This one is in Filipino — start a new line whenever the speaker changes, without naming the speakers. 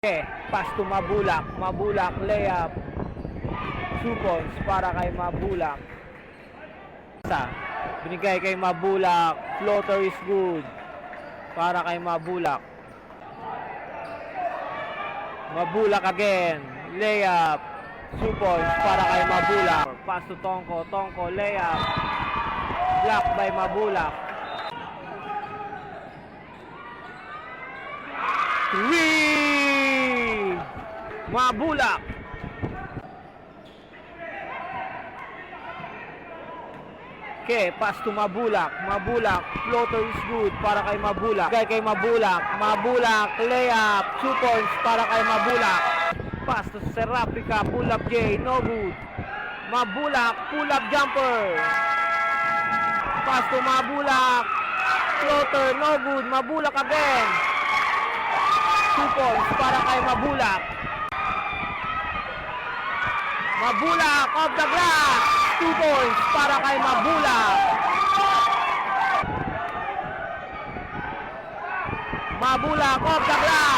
Pass to Mabulak. Mabulak layup. 2 points para kay Mabulak. Binigay kay Mabulak. Floater is good para kay Mabulak. Mabulak again. Layup. 2 points para kay Mabulak. Pass to Tongko. Tongko layup. Block by Mabulak. 3! Mabulak. Pass to Mabulak. Mabulak, floater is good para kay Mabulak. Kay Mabulak. Mabulak, layup. 2 points para kay Mabulak. Pass to Serapika. Pull up J. No good. Mabulak, pull up jumper. Pass to Mabulak. Floater, no good. Mabulak again. 2 points para kay Mabulak. Mabulak off the glass. 2 points para kay Mabulak. Mabulak off the glass.